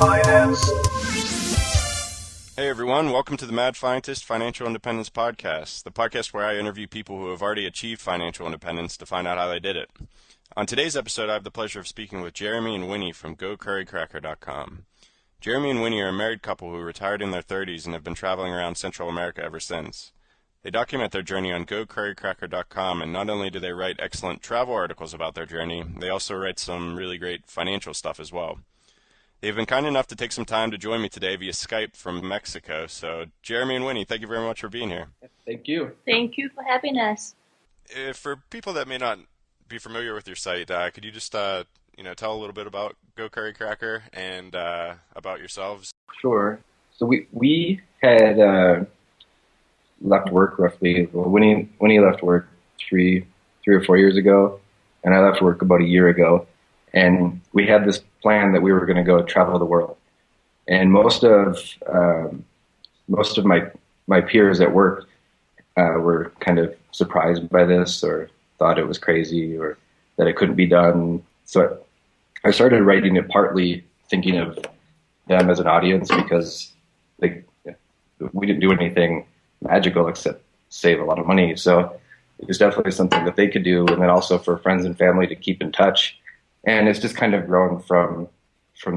Finance. Hey everyone, welcome to the Mad Scientist Financial Independence Podcast, the podcast where I interview people who have already achieved financial independence to find out how they did it. On today's episode, I have the pleasure of speaking with Jeremy and Winnie from GoCurryCracker.com. Jeremy and Winnie are a married couple who retired in their 30s and have been traveling around Central America ever since. They document their journey on GoCurryCracker.com, and not only do they write excellent travel articles about their journey, they also write some really great financial stuff as well. They've been kind enough to take some time to join me today via Skype from Mexico. So, Jeremy and Winnie, thank you very much for being here. Thank you. Thank you for having us. For people that may not be familiar with your site, could you just tell a little bit about GoCurryCracker and about yourselves? Sure. So we had left work roughly. Well, Winnie left work three or 4 years ago, and I left work about a year ago. And we had this plan that we were going to go travel the world. And most of my peers at work were kind of surprised by this, or thought it was crazy, or that it couldn't be done. So I started writing it partly thinking of them as an audience, because we didn't do anything magical except save a lot of money. So it was definitely something that they could do, and then also for friends and family to keep in touch. And it's just kind of grown from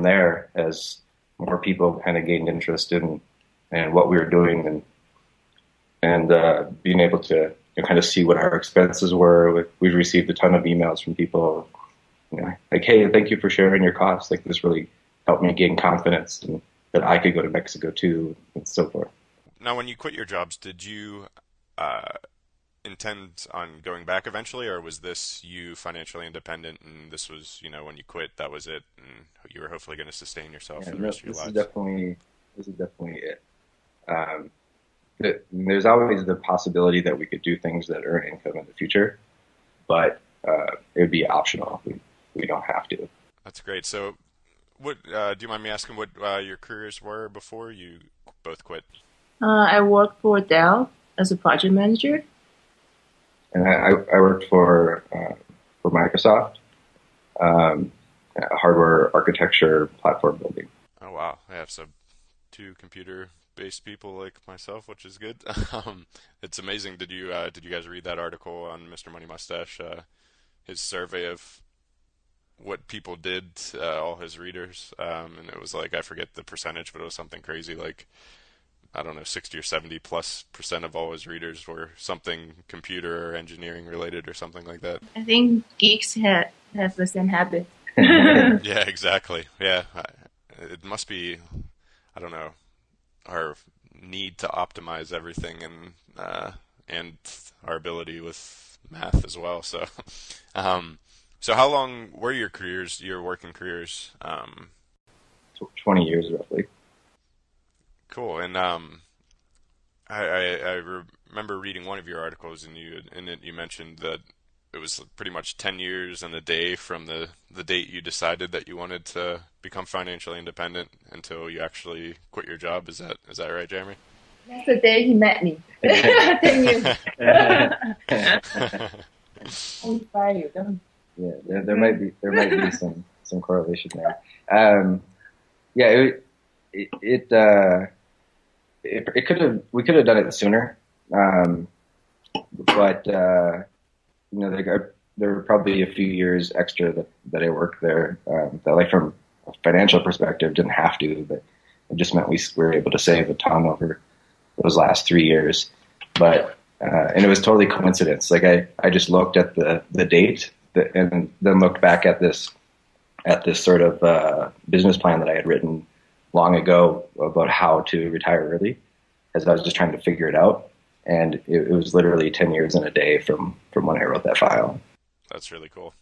there as more people kind of gained interest in what we were doing, and being able to kind of see what our expenses were. We've received a ton of emails from people, like, hey, thank you for sharing your costs. Like, this really helped me gain confidence and that I could go to Mexico too, and so forth. Now, when you quit your jobs, did you intend on going back eventually, or was this you financially independent and this was, when you quit, that was it, and you were hopefully going to sustain yourself for the rest of your lives? This is definitely it. There's always the possibility that we could do things that earn income in the future, but it would be optional. We don't have to. That's great. So what do you mind me asking what your careers were before you both quit? I worked for Dell as a project manager. And I worked for Microsoft, hardware architecture, platform building. Oh wow! I have some two computer-based people like myself, which is good. It's amazing. Did you guys read that article on Mr. Money Mustache? His survey of what people did, all his readers, and it was like, I forget the percentage, but it was something crazy like, I don't know, 60 or 70+% of all his readers were something computer or engineering related or something like that. I think geeks have the same habit. Yeah, exactly. Yeah, it must be, I don't know, our need to optimize everything and our ability with math as well. So, so how long were your working careers? 20 years roughly. Cool. And I remember reading one of your articles, and in it you mentioned that it was pretty much 10 years and a day from the date you decided that you wanted to become financially independent until you actually quit your job. Is that right, Jeremy? That's the day he met me. 10 years. I'll inspire you. Don't. Yeah, there might be some correlation there. Yeah, we could have done it sooner, but there were probably a few years extra that I worked there that, like, from a financial perspective, didn't have to, but it just meant we were able to save a ton over those last 3 years. But and it was totally coincidence. Like, I just looked at the date and then looked back at this sort of business plan that I had written long ago about how to retire early, as I was just trying to figure it out. And it was literally 10 years and a day from when I wrote that file. That's really cool.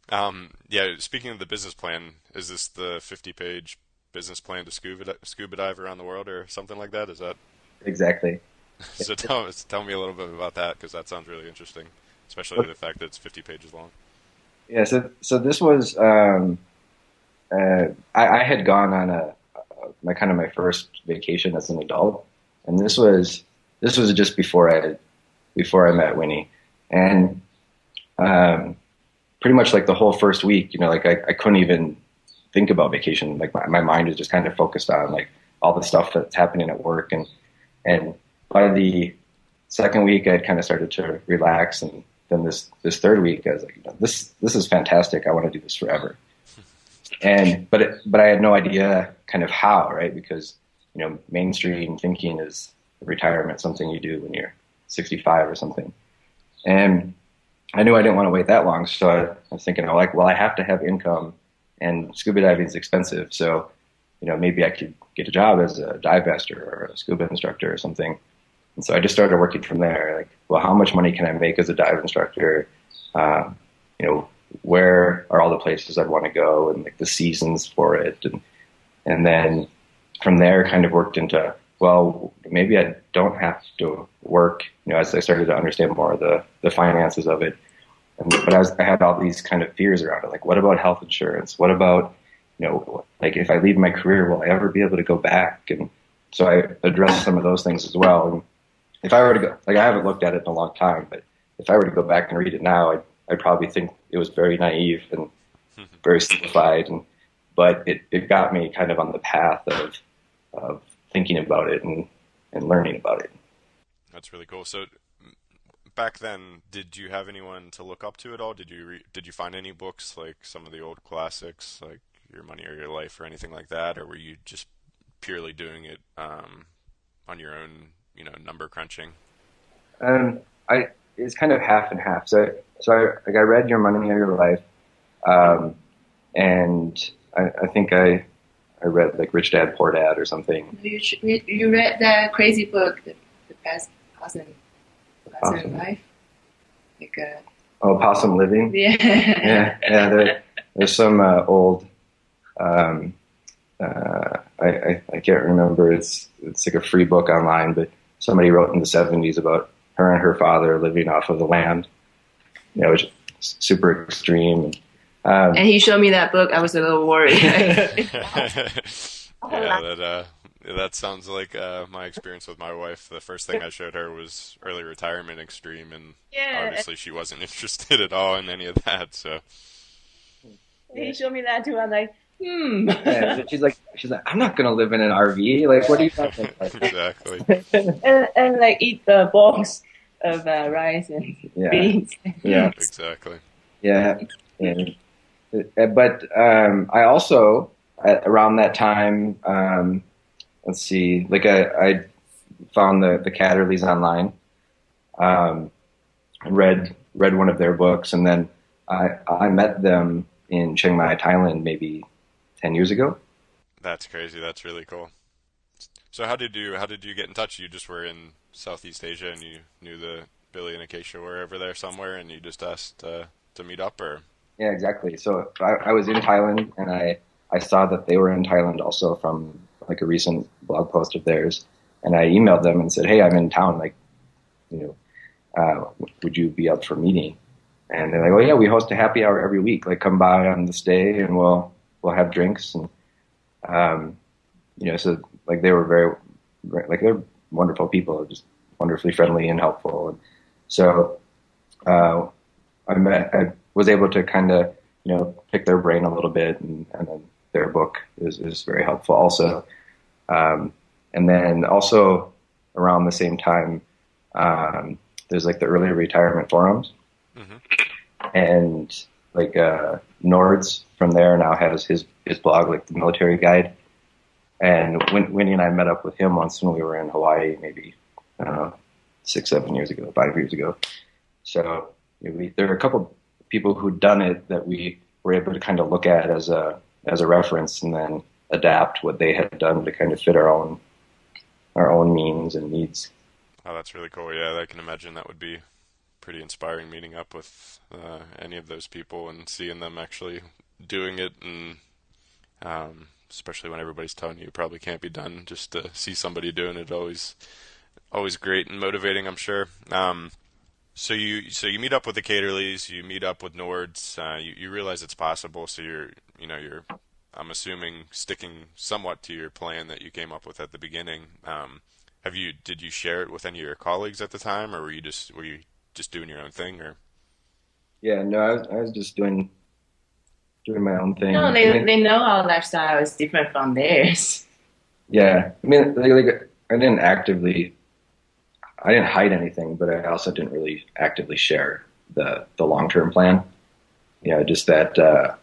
Yeah, speaking of the business plan, is this the 50-page business plan to scuba dive around the world or something like that? Is that exactly? So tell me a little bit about that, because that sounds really interesting, especially the fact that it's 50 pages long. Yeah, so this was I had gone on my first vacation as an adult, and this was just before I met Winnie, and pretty much like the whole first week, I couldn't even think about vacation. Like my mind is just kind of focused on like all the stuff that's happening at work, and by the second week, I kind of started to relax, and then this third week, I was like, this is fantastic. I want to do this forever. And but I had no idea kind of how, right? Because mainstream thinking is retirement, something you do when you're 65 or something. And I knew I didn't want to wait that long, so I was thinking, well, I have to have income, and scuba diving is expensive, so maybe I could get a job as a dive master or a scuba instructor or something. And so I just started working from there. Like, well, how much money can I make as a dive instructor? Where are all the places I'd want to go, and like the seasons for it, and then from there, kind of worked into, well, maybe I don't have to work. As I started to understand more of the finances of it, but I had all these kind of fears around it. Like, what about health insurance? What about like if I leave my career, will I ever be able to go back? And so I addressed some of those things as well. And if I were to go, like I haven't looked at it in a long time, but if I were to go back and read it now, I'd probably think it was very naive and very simplified. But it got me kind of on the path of thinking about it and learning about it. That's really cool. So back then, did you have anyone to look up to at all? Did you find any books like some of the old classics, like Your Money or Your Life or anything like that, or were you just purely doing it on your own, number crunching? It's kind of half and half. So I read Your Money or Your Life, and I think I read like Rich Dad Poor Dad or something. You read that crazy book, the Best Possum Life? Like Possum Living? Yeah. Yeah. There's some old, I can't remember. It's like a free book online, but somebody wrote in the 70s about her and her father living off of the land, which is super extreme. And he showed me that book. I was a little worried. That sounds like my experience with my wife. The first thing I showed her was Early Retirement Extreme, and obviously she wasn't interested at all in any of that. So he showed me that too. I'm like, Yeah, she's like, I'm not gonna live in an RV. Like, what are you talking about? Exactly. and like eat the box of rice and beans. Yeah, exactly. Yeah. But I also around that time, let's see, like I found the Catterleys online, read one of their books, and then I met them in Chiang Mai, Thailand, maybe 10 years ago. That's crazy. That's really cool. So how did you get in touch? You just were in Southeast Asia and you knew the Billy and Acacia were over there somewhere, and you just asked to meet up, or? Yeah, exactly. So I was in Thailand, and I saw that they were in Thailand also from like a recent blog post of theirs, and I emailed them and said, "Hey, I'm in town. Like, would you be up for meeting?" And they're like, "Oh yeah, we host a happy hour every week. Like, come by on this day, and we'll have drinks." And so like they were they're wonderful people, just wonderfully friendly and helpful. And so I was able to kind of pick their brain a little bit, and then their book is very helpful also. And then also around the same time, there's like the early retirement forums, and like Nords from there now has his blog, like the Military Guide. And Winnie and I met up with him once when we were in Hawaii, maybe 6-7 years ago, 5 years ago. So there are a couple people who'd done it that we were able to kind of look at as a reference, and then adapt what they had done to kind of fit our own means and needs. Oh, that's really cool. Yeah, I can imagine that would be pretty inspiring, meeting up with any of those people and seeing them actually doing it, and especially when everybody's telling you it probably can't be done, just to see somebody doing it, always great and motivating, I'm sure. So you meet up with the Caterleys, you meet up with Nords, you realize it's possible, so you're I'm assuming sticking somewhat to your plan that you came up with at the beginning. Did you share it with any of your colleagues at the time, or were you just doing your own thing, or? Yeah, no, I was just doing doing my own thing. No, they know our lifestyle is different from theirs. Yeah, I mean, like I didn't hide anything, but I also didn't really actively share the long-term plan. Just that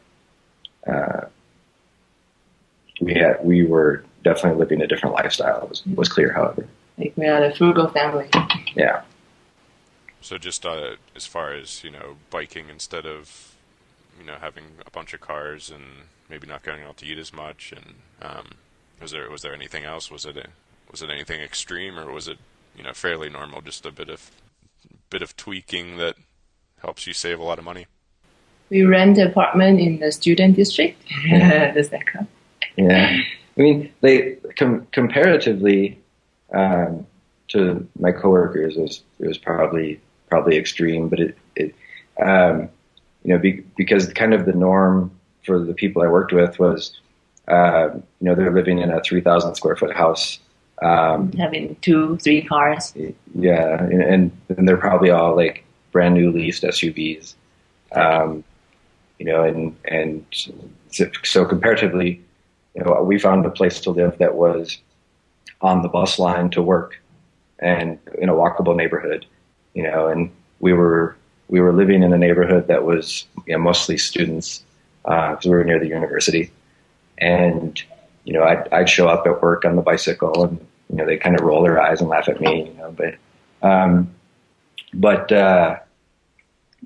we were definitely living a different lifestyle. It was clear, however. Like we are the frugal family. Yeah. So just as far as biking instead of having a bunch of cars and maybe not going out to eat as much, and was there anything else? Was it anything extreme, or was it fairly normal? Just a bit of tweaking that helps you save a lot of money. We rent an apartment in the student district. Does that count? Yeah, I mean, they comparatively to my coworkers, it was probably extreme, but because kind of the norm for the people I worked with was, they're living in a 3,000 square foot house, having 2-3 cars. Yeah, and they're probably all like brand new leased SUVs, and so comparatively, we found a place to live that was on the bus line to work and in a walkable neighborhood, and we were living in a neighborhood that was mostly students, because we were near the university, and I'd show up at work on the bicycle, and they kind of roll their eyes and laugh at me, But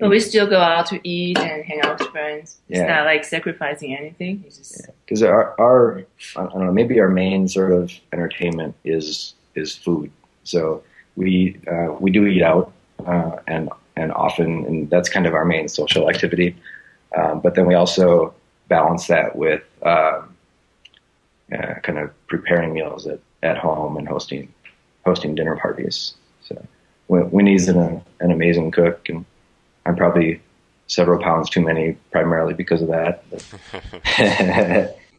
we still go out to eat and hang out with friends. It's Yeah. not like sacrificing anything. It's just because our I don't know, maybe our main sort of entertainment is food. So we do eat out and often, and that's kind of our main social activity. But then we also balance that with kind of preparing meals at home and hosting dinner parties. So Winnie's an amazing cook, and I'm probably several pounds too many, primarily because of that.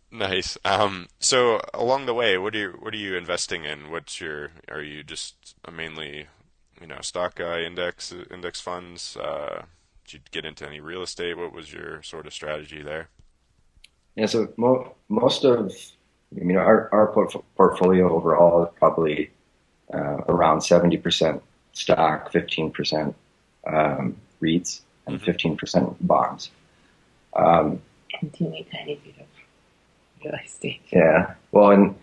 Nice. So along the way, what are you investing in? Are you just mainly, stock guy, index funds? Did you get into any real estate? What was your sort of strategy there? Yeah, so most of, our portfolio overall is probably around 70% stock, 15% REITs, and 15% bonds. a tiny bit of real estate. Yeah, well,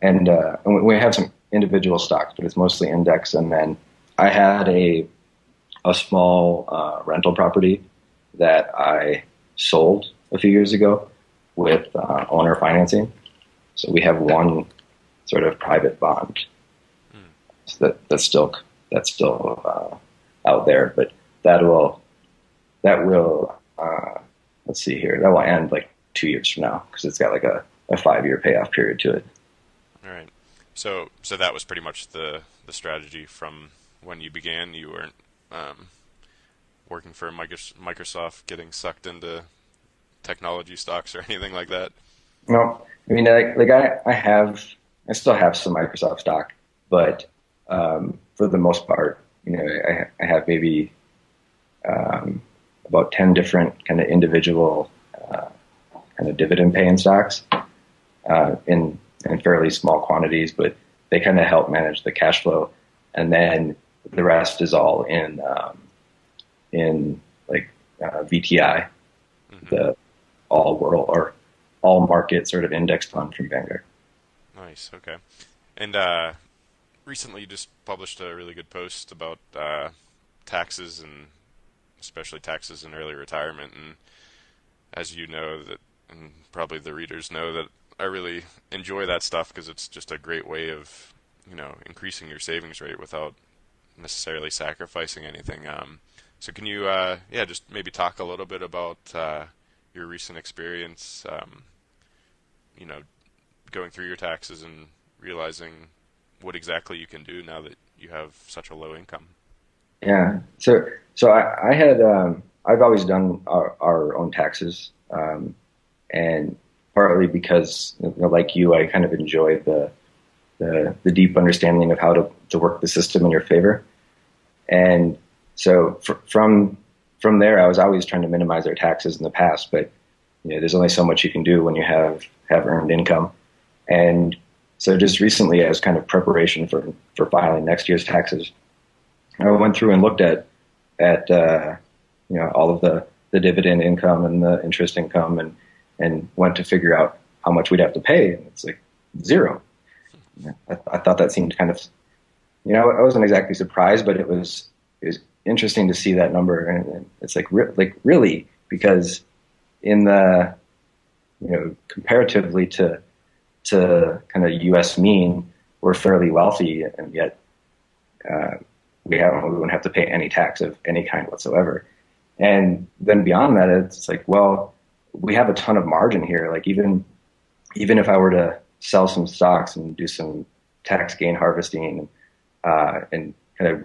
and we have some individual stocks, but it's mostly index. And then I had a small rental property that I sold a few years ago with owner financing. So we have one sort of private bond so that's still out there, but that will let's see here, that will end like 2 years from now, because it's got like a 5-year payoff period to it. All right. So that was pretty much the strategy from when you began. You weren't working for Microsoft, getting sucked into technology stocks or anything like that. No, I mean, I still have some Microsoft stock, but for the most part, I have maybe about 10 different kind of individual kind of dividend paying stocks in fairly small quantities, but they kind of help manage the cash flow, and then the rest is all in like VTI, the all world or all market sort of index fund from Vanguard. Nice. Okay. And recently you just published a really good post about taxes, and especially taxes in early retirement. And as you know, that, and probably the readers know, that I really enjoy that stuff because it's just a great way of, increasing your savings rate without necessarily sacrificing anything. So can you, just maybe talk a little bit about your recent experience, going through your taxes and realizing what exactly you can do now that you have such a low income? Yeah. So I had, I've always done our own taxes, and partly because, like you, I kind of enjoy the deep understanding of how to work the system in your favor. And so from there, I was always trying to minimize our taxes in the past, but, there's only so much you can do when you have earned income. And so just recently, as kind of preparation for filing next year's taxes, I went through and looked at all of the dividend income and the interest income, and went to figure out how much we'd have to pay. And it's like zero. I thought that seemed kind of, I wasn't exactly surprised, but it was interesting to see that number. And it's like really, because in the, comparatively to kind of U.S. mean, we're fairly wealthy, and yet we wouldn't have to pay any tax of any kind whatsoever. And then beyond that, it's like, well, we have a ton of margin here. Like even if I were to sell some stocks and do some tax gain harvesting, and kind of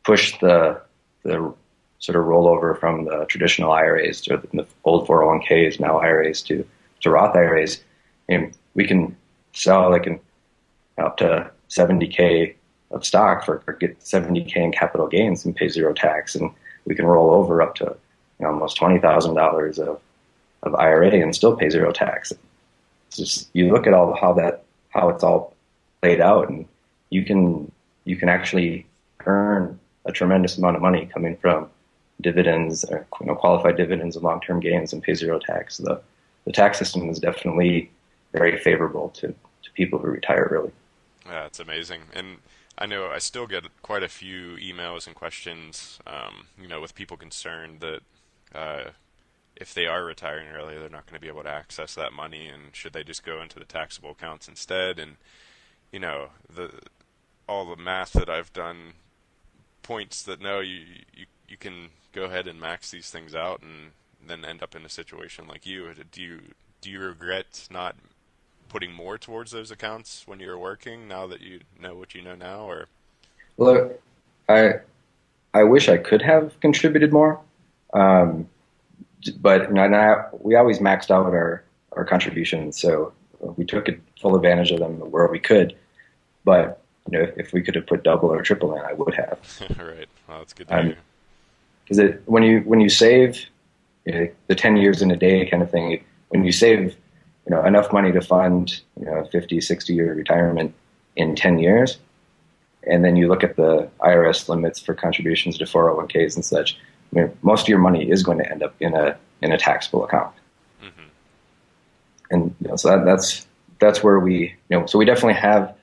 push the sort of rollover from the traditional IRAs to the old 401ks, now IRAs, to Roth IRAs, and we can sell up to 70K of stock or get 70K in capital gains and pay zero tax, and we can roll over up to almost $20,000 of IRA and still pay zero tax. It's just, you look at how it's all played out, and you can actually earn a tremendous amount of money coming from dividends, or qualified dividends and long-term gains, and pay zero tax. The tax system is definitely very favorable to people who retire early. Yeah, it's amazing. And I know I still get quite a few emails and questions, with people concerned that if they are retiring early, they're not going to be able to access that money, and should they just go into the taxable accounts instead? And all the math that I've done points that no, you can go ahead and max these things out and then end up in a situation like you. Do you regret not putting more towards those accounts when you were working, now that you know what you know now? Or well, I wish I could have contributed more, but we always maxed out our contributions, so we took full advantage of them where we could. But if we could have put double or triple in, I would have. Right. Well, that's good to hear. Because when you save, the 10 years in a day kind of thing, when you save enough money to fund 50, 60-year retirement in 10 years, and then you look at the IRS limits for contributions to 401ks and such, most of your money is going to end up in a taxable account. Mm-hmm. And so that's where we so we definitely have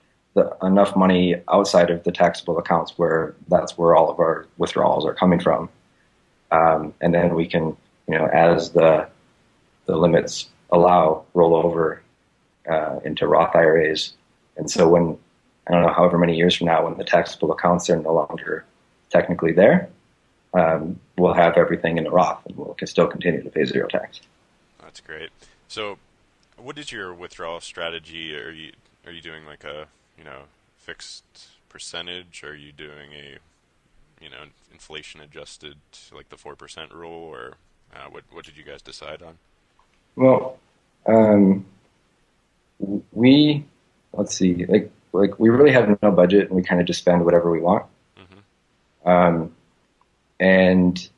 enough money outside of the taxable accounts where that's where all of our withdrawals are coming from, and then we can as the limits allow, roll over into Roth IRAs. And so when, I don't know, however many years from now, when the taxable accounts are no longer technically there, we'll have everything in a Roth, and we'll still continue to pay zero tax. That's great. So what is your withdrawal strategy? Are you doing like a fixed percentage? Are you doing a inflation adjusted, like the 4% rule, or what did you guys decide on? Well, let's see, like we really have no budget, and we kind of just spend whatever we want. Mm-hmm. And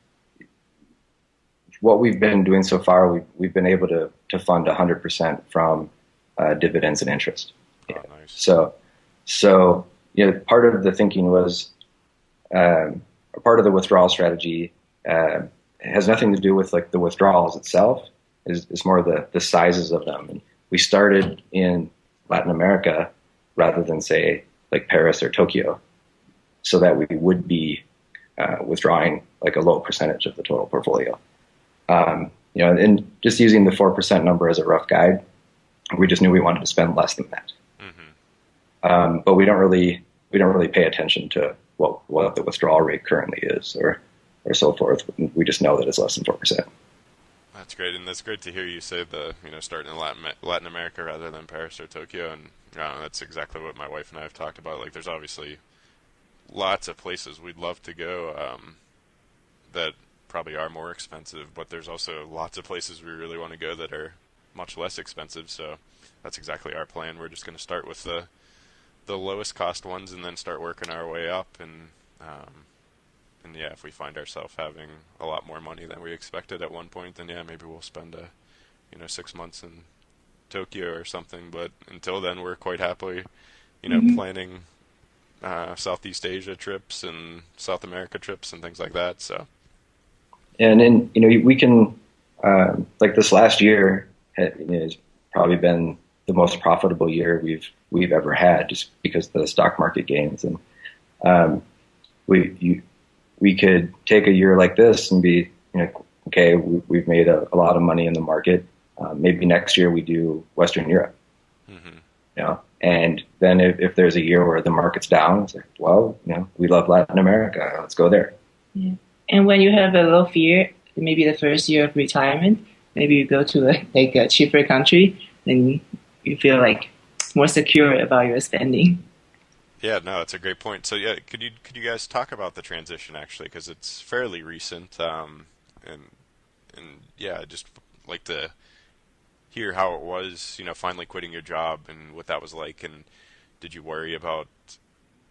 what we've been doing so far, we've been able to fund 100% from dividends and interest. Oh, nice. So part of the thinking was, part of the withdrawal strategy has nothing to do with like the withdrawals itself. Is more the sizes of them. And we started in Latin America rather than, say, like Paris or Tokyo, so that we would be withdrawing like a low percentage of the total portfolio. And just using the 4% number as a rough guide, we just knew we wanted to spend less than that. Mm-hmm. But we don't really pay attention to what the withdrawal rate currently is or so forth. We just know that it's less than 4%. That's great, and that's great to hear you say starting in Latin America rather than Paris or Tokyo, and that's exactly what my wife and I have talked about. Like, there's obviously lots of places we'd love to go that probably are more expensive, but there's also lots of places we really want to go that are much less expensive. So that's exactly our plan. We're just going to start with the lowest cost ones and then start working our way up, and And yeah, if we find ourselves having a lot more money than we expected at one point, then yeah, maybe we'll spend 6 months in Tokyo or something. But until then, we're quite happily, planning Southeast Asia trips and South America trips and things like that. So, And then, we can, like this last year has probably been the most profitable year we've ever had, just because of the stock market gains. And we could take a year like this and be, okay, we've made a lot of money in the market. Maybe next year we do Western Europe. And then if there's a year where the market's down, it's like, well, we love Latin America. Let's go there. Yeah. And when you have a low fear, maybe the first year of retirement, maybe you go to a cheaper country, then you feel like more secure about your spending. Yeah, no, that's a great point. So yeah, could you guys talk about the transition actually, because it's fairly recent, and yeah, I'd just like to hear how it was, finally quitting your job and what that was like, and did you worry about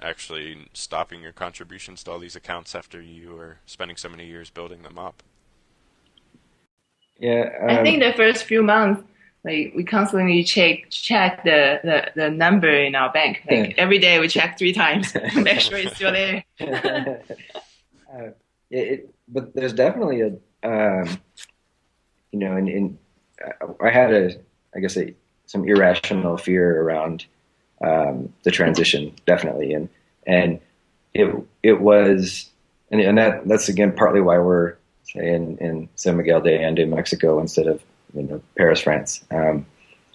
actually stopping your contributions to all these accounts after you were spending so many years building them up? Yeah, I think the first few months, like we constantly check the number in our bank. Like every day we check 3 times, make sure it's still there. But there's definitely I had some irrational fear around the transition, definitely, and it was, and that's again partly why we're in San Miguel de Allende, Mexico, instead of Paris, France,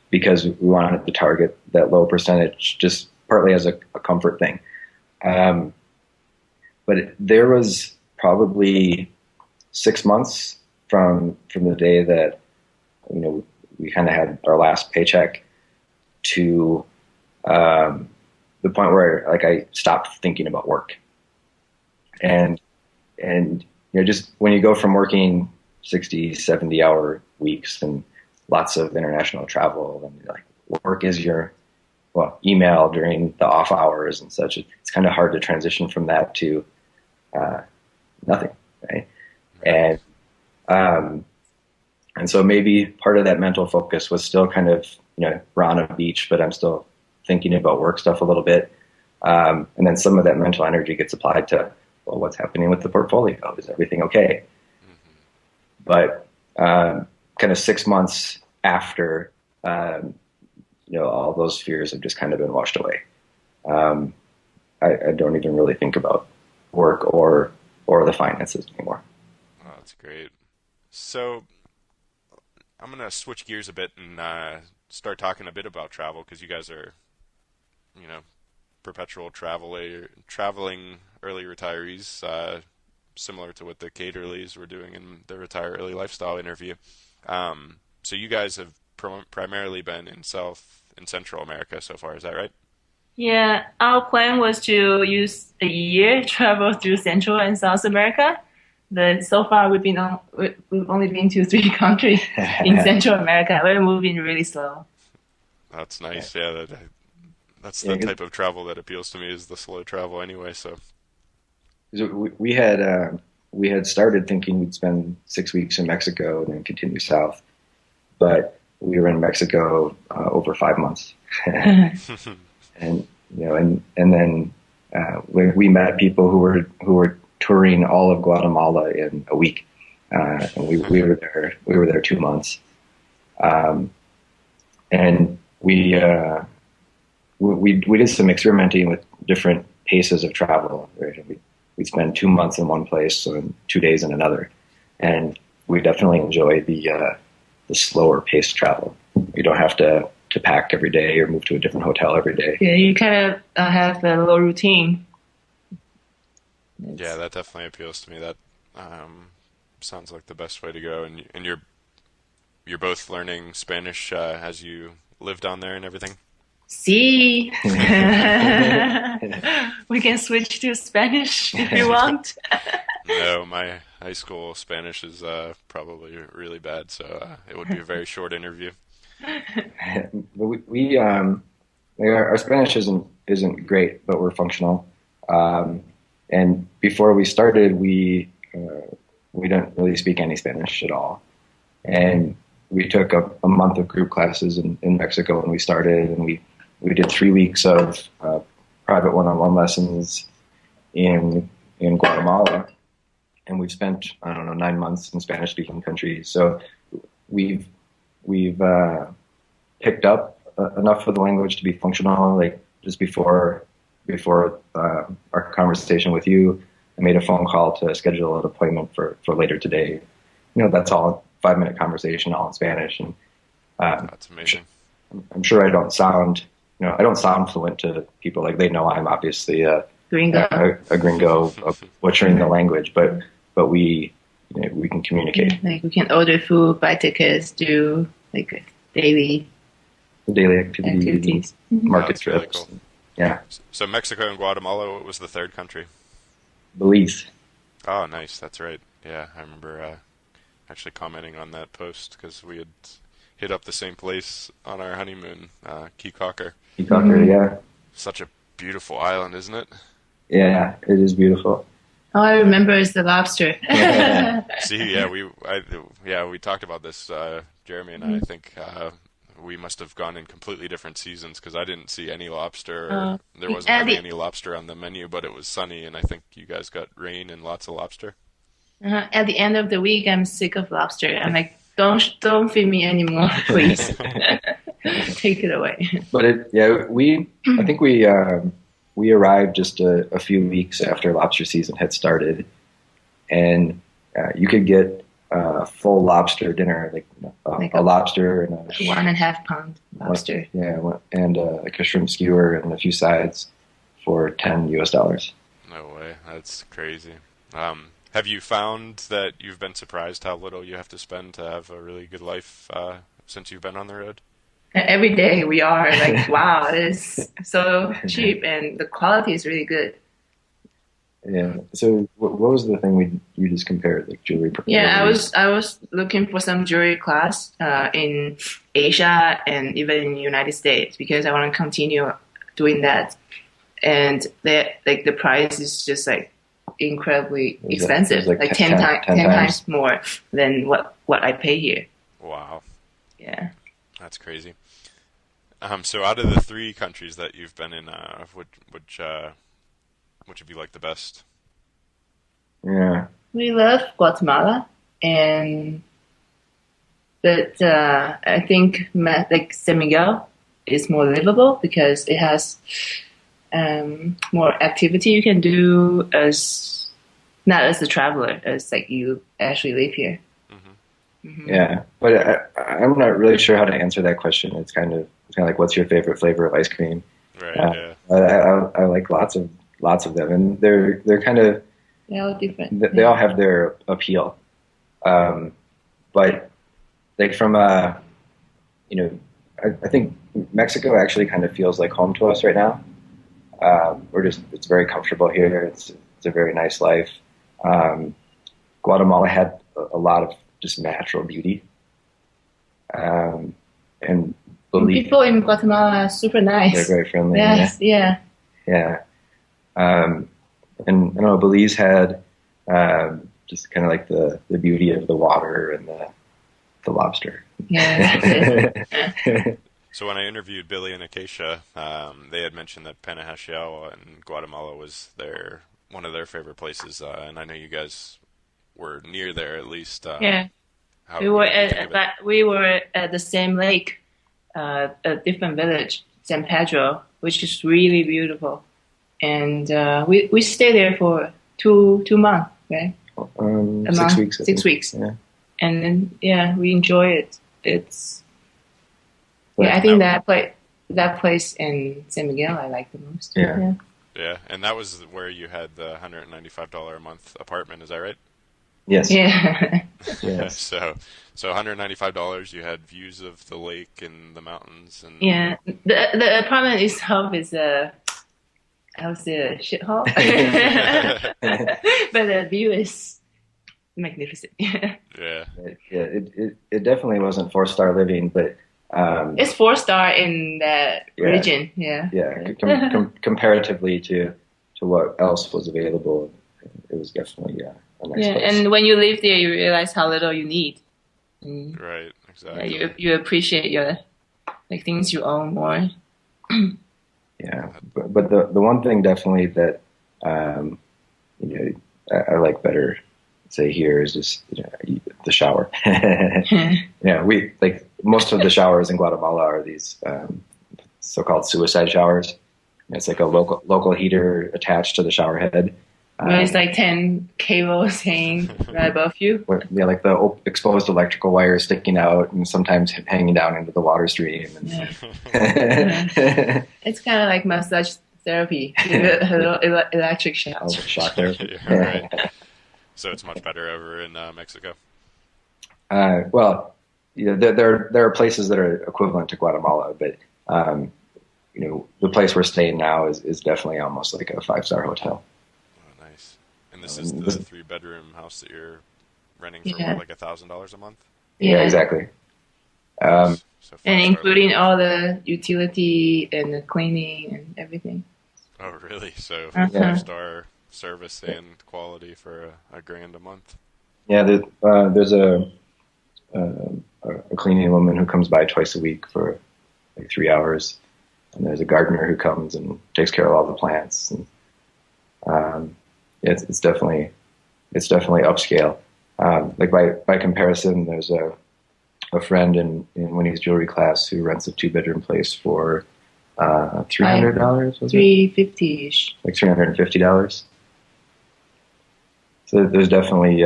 because we wanted to target that low percentage, just partly as a comfort thing. But there was probably 6 months from the day that we kind of had our last paycheck to the point where I stopped thinking about work, and just when you go from working 60, 70-hour weeks and lots of international travel, and work is your email during the off hours and such, it's kind of hard to transition from that to nothing, right? And so maybe part of that mental focus was still kind of, we're on a beach, but I'm still thinking about work stuff a little bit. And then some of that mental energy gets applied to, well, what's happening with the portfolio? Is everything okay? Mm-hmm. But kind of 6 months after, all those fears have just kind of been washed away. I don't even really think about work or the finances anymore. Oh, that's great. So I'm going to switch gears a bit and start talking a bit about travel, because you guys are, perpetual traveling early retirees, similar to what the Caterleys were doing in the Retire Early Lifestyle interview. So you guys have primarily been in South and Central America so far, is that right? Yeah, our plan was to use a year travel through Central and South America. But so far we've only been to 3 countries in Central America. We're moving really slow. That's nice. Yeah, that's the type of travel that appeals to me, is the slow travel anyway. So we had started thinking we'd spend 6 weeks in Mexico and then continue south, but we were in Mexico over 5 months, and then we met people who were touring all of Guatemala in a week, and we were there 2 months, and we did some experimenting with different paces of travel. We'd spend 2 months in one place and 2 days in another, and we definitely enjoy the slower paced travel. You don't have to pack every day or move to a different hotel every day. Yeah, you kind of have a low routine. Yeah, that definitely appeals to me. That sounds like the best way to go. And you're both learning Spanish as you live down there and everything? Sí. We can switch to Spanish if you want. No, my high school Spanish is probably really bad, so it would be a very short interview. We our Spanish isn't great, but we're functional. And before we started, we don't really speak any Spanish at all. And we took a month of group classes in Mexico when we started, and we did 3 weeks of private one-on-one lessons in Guatemala. And we've spent, I don't know, 9 months in Spanish-speaking countries. So we've picked up enough of the language to be functional. Like just before our conversation with you, I made a phone call to schedule an appointment for later today. That's all 5-minute conversation, all in Spanish. And that's amazing. I'm sure I don't sound fluent to people. Like they know I'm obviously a gringo butchering the language, but we can communicate. Like we can order food, buy tickets, do like daily activities. Market trips. Really cool. Yeah. So Mexico and Guatemala, what was the third country? Belize. Oh, nice. That's right. Yeah, I remember actually commenting on that post because we had hit up the same place on our honeymoon, Caye Caulker. Caye Caulker, yeah. Such a beautiful island, isn't it? Yeah, it is beautiful. All I remember is the lobster. See, we talked about this, Jeremy and I think we must have gone in completely different seasons because I didn't see any lobster. There wasn't any lobster on the menu, but it was sunny, and I think you guys got rain and lots of lobster. At the end of the week, I'm sick of lobster. I'm like, don't feed me anymore, please. Take it away. But I think we arrived just a few weeks after lobster season had started, and you could get a full lobster dinner, like a lobster and a 1.5 pound lobster. And like a shrimp skewer and a few sides for $10. No way, that's crazy. Have you found that you've been surprised how little you have to spend to have a really good life since you've been on the road? Every day we are like, wow, it is so cheap and the quality is really good. Yeah. So what was the thing you just compared, like jewelry? Yeah, I was looking for some jewelry class in Asia and even in the United States because I want to continue doing that. And the price is just like incredibly expensive, like 10 times more than what I pay here. Wow. Yeah. That's crazy. So out of the 3 countries that you've been in, which have you liked the best? Yeah. We love Guatemala, but I think like San Miguel is more livable because it has more activity you can do not as a traveler, as like you actually live here. Mm-hmm. Yeah, but I'm not really sure how to answer that question. It's kind of like, what's your favorite flavor of ice cream? Right. Yeah. I like lots of them, and they're kind of all different. They all have their appeal, but like from I think Mexico actually kind of feels like home to us right now. It's very comfortable here. It's a very nice life. Guatemala had a lot of just natural beauty. And people in Guatemala are super nice. They're very friendly. Yes, yeah. Yeah. And I know Belize had just kind of like the beauty of the water and the lobster. Yeah. So when I interviewed Billy and Acacia, they had mentioned that Panajachel in Guatemala was one of their favorite places, and I know you guys were near there at least. Yeah, we were at the same lake, a different village, San Pedro, which is really beautiful, and we stayed there for two months, right? 6 weeks. 6 weeks. Yeah. And then we enjoy it. It's I think that place in San Miguel I like the most. Yeah. Yeah, and that was where you had the $195 a month apartment. Is that right? Yes. Yeah. Yes. So $195. You had views of the lake and the mountains, and the apartment itself is a shithole, but the view is magnificent. Yeah. It definitely wasn't 4-star living, but it's 4-star in that region. Yeah. Yeah. Comparatively to what else was available, it was definitely a nice place. And when you live there, you realize how little you need. Right, exactly. Yeah, you appreciate your things you own more. Yeah, but the one thing definitely that I like better, say here, is just the shower. Yeah, we like most of the showers in Guatemala are these so-called suicide showers. It's like a local heater attached to the shower head. Where it's like 10 cables hanging right above you. Yeah, like the exposed electrical wires sticking out and sometimes hanging down into the water stream. Yeah. It's kind of like massage therapy. A little electric shock. Shock therapy. Yeah, right. So it's much better over in Mexico. Well, there are places that are equivalent to Guatemala, but the place we're staying now is definitely almost like a 5-star hotel. Oh, nice. And this is the 3-bedroom house that you're renting for like $1,000 a month? Yeah, exactly. So and including all the utility and the cleaning and everything. Oh, really? So 5-star service and quality for $1,000 a month? Yeah, there's a cleaning woman who comes by twice a week for like 3 hours. And there's a gardener who comes and takes care of all the plants. And it's definitely upscale. Like by comparison, there's a friend in Winnie's jewelry class who rents a 2-bedroom place for $300. Was it? $350-ish. Like $350. So there's definitely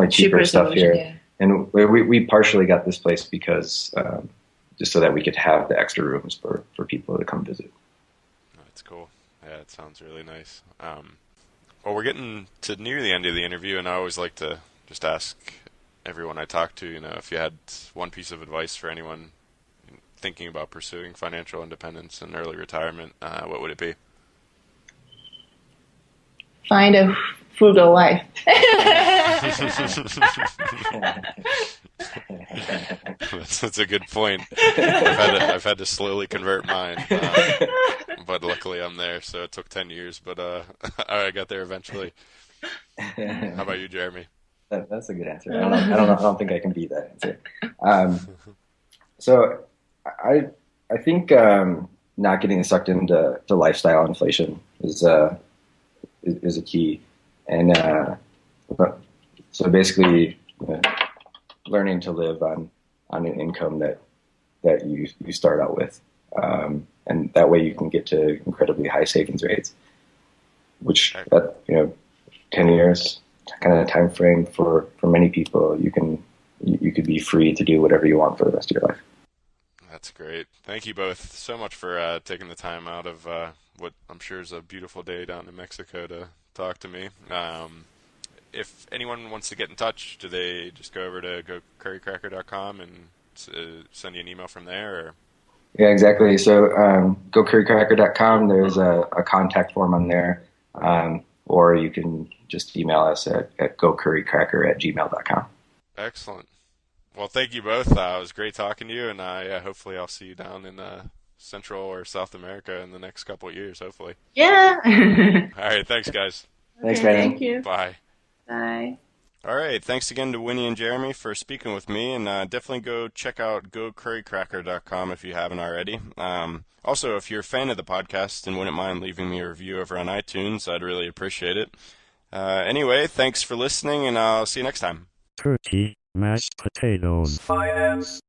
cheaper stuff here. Yeah. And we partially got this place because just so that we could have the extra rooms for people to come visit. That's cool. Yeah, it sounds really nice. Well, we're getting to near the end of the interview, and I always like to just ask everyone I talk to, if you had one piece of advice for anyone thinking about pursuing financial independence and early retirement, what would it be? Find a frugal wife. That's a good point. I've had to slowly convert mine, but luckily I'm there. So it took 10 years, but I got there eventually. How about you, Jeremy? That's a good answer. I don't think I can beat that answer. So I think not getting sucked into lifestyle inflation is a key, and so basically learning to live on an income that you start out with, and that way you can get to incredibly high savings rates, which 10 years kind of time frame for many people, you could be free to do whatever you want for the rest of your life. That's great. Thank you both so much for taking the time out of what I'm sure is a beautiful day down in Mexico to talk to me. If anyone wants to get in touch, do they just go over to gocurrycracker.com and send you an email from there? Or? Yeah, exactly. So gocurrycracker.com, there's a contact form on there, or you can just email us at gocurrycracker@gmail.com. Excellent. Well, thank you both. It was great talking to you, and hopefully I'll see you down in Central or South America in the next couple of years, hopefully. Yeah. All right, thanks, guys. Thanks, Brandon. Thank you. Bye. Bye. All right, thanks again to Winnie and Jeremy for speaking with me, and definitely go check out gocurrycracker.com if you haven't already. Also, if you're a fan of the podcast and wouldn't mind leaving me a review over on iTunes, I'd really appreciate it. Anyway, thanks for listening, and I'll see you next time. Turkey, mashed potatoes. Finance.